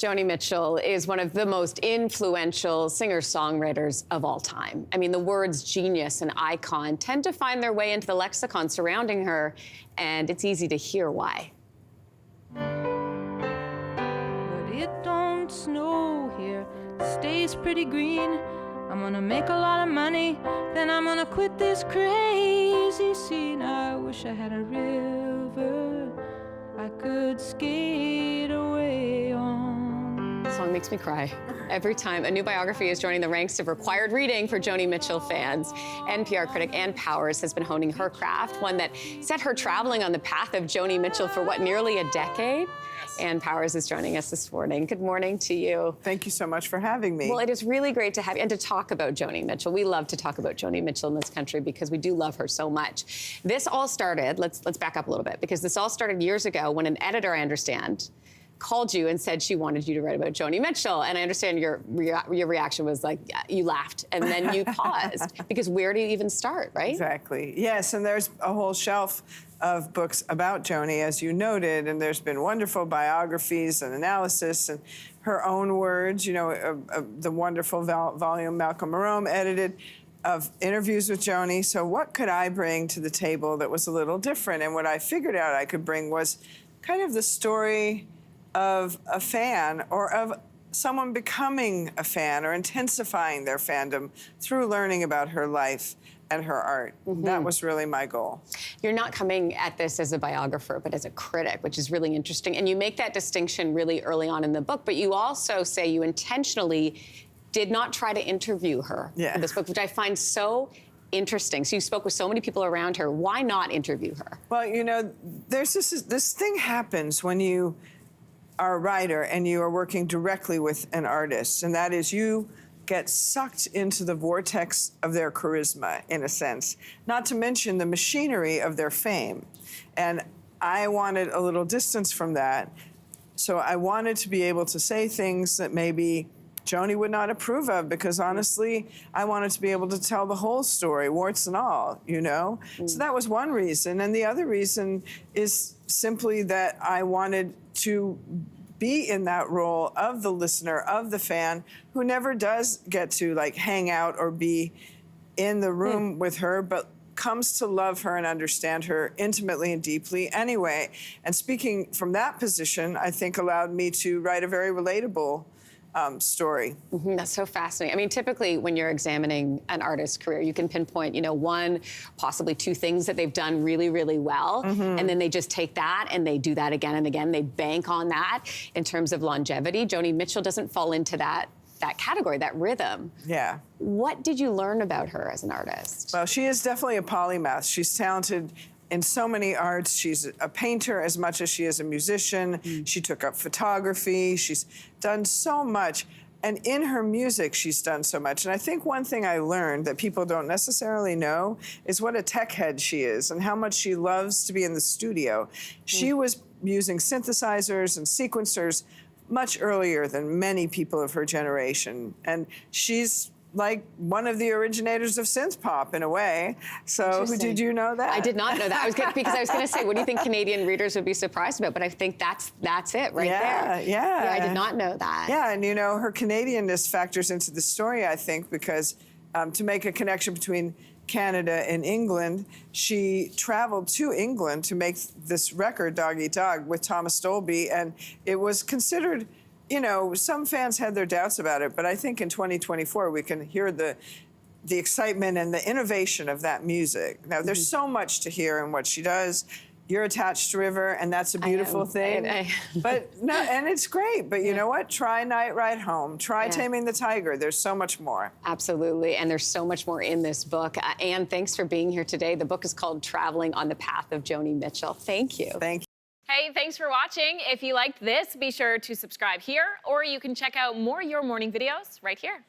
Joni Mitchell is one of the most influential singer-songwriters of all time. I mean, the words genius and icon tend to find their way into the lexicon surrounding her, and it's easy to hear why. But it don't snow here, it stays pretty green. I'm gonna make a lot of money, then I'm gonna quit this crazy scene. I wish I had a river I could skate away on. The song makes me cry every time. A new biography is joining the ranks of required reading for Joni Mitchell fans. NPR critic Ann Powers has been honing her craft, one that set her traveling on the path of Joni Mitchell for, what, nearly a decade? Ann Powers is joining us this morning. Good morning to you. Thank you so much for having me. Well, it is really great to have you and to talk about Joni Mitchell. We love to talk about Joni Mitchell in this country because we do love her so much. This all started, let's back up a little bit, because this all started years ago when an editor, I understand, called you and said she wanted you to write about Joni Mitchell. And I understand your reaction was like, yeah, you laughed, and then you paused, because where do you even start, right? Exactly. Yes, and there's a whole shelf of books about Joni, as you noted, and there's been wonderful biographies and analysis and her own words, you know, the wonderful volume Malcolm Marome edited of interviews with Joni. So what could I bring to the table that was a little different? And what I figured out I could bring was kind of the story of a fan, or of someone becoming a fan or intensifying their fandom through learning about her life and her art. Mm-hmm. That was really my goal. You're not coming at this as a biographer, but as a critic, which is really interesting. And you make that distinction really early on in the book, but you also say you intentionally did not try to interview her for this book, which I find so interesting. So you spoke with so many people around her. Why not interview her? Well, you know, there's this thing happens when you are a writer and you are working directly with an artist, and that is you get sucked into the vortex of their charisma, in a sense, not to mention the machinery of their fame. And I wanted a little distance from that, so I wanted to be able to say things that maybe Joni would not approve of, because honestly, I wanted to be able to tell the whole story, warts and all, you know? So that was one reason. And the other reason is simply that I wanted to be in that role of the listener, of the fan, who never does get to like hang out or be in the room with her, but comes to love her and understand her intimately and deeply anyway. And speaking from that position, I think allowed me to write a very relatable story. Mm-hmm. That's so fascinating. I mean, typically when you're examining an artist's career, you can pinpoint, you know, one, possibly two things that they've done really, really well. Mm-hmm. And then they just take that and they do that again and again. They bank on that in terms of longevity. Joni Mitchell doesn't fall into that category, that rhythm. Yeah. What did you learn about her as an artist? Well, she is definitely a polymath. She's talented in so many arts. She's a painter as much as she is a musician. She took up photography. She's done so much. And in her music, she's done so much. And I think one thing I learned that people don't necessarily know is what a tech head she is and how much she loves to be in the studio. She was using synthesizers and sequencers much earlier than many people of her generation. And she's like one of the originators of synth pop in a way. So did you know that? I did not know that. Because I was going to say, what do you think Canadian readers would be surprised about? But I think that's it right there. Yeah, I did not know that. Yeah, and you know, her Canadianness factors into the story, I think, because to make a connection between Canada and England, she traveled to England to make this record, Dog Eat Dog, with Thomas Dolby, and it was considered, you know, some fans had their doubts about it, but I think in 2024 we can hear the excitement and the innovation of that music. Now, there's so much to hear in what she does. You're attached to River, and that's a beautiful thing. But no, and it's great. But you know what? Try Night Ride Home. Try Taming the Tiger. There's so much more. Absolutely, and there's so much more in this book. Anne, thanks for being here today. The book is called Traveling on the Path of Joni Mitchell. Thank you. Thank you. Hey, thanks for watching. If you liked this, be sure to subscribe here, or you can check out more Your Morning videos right here.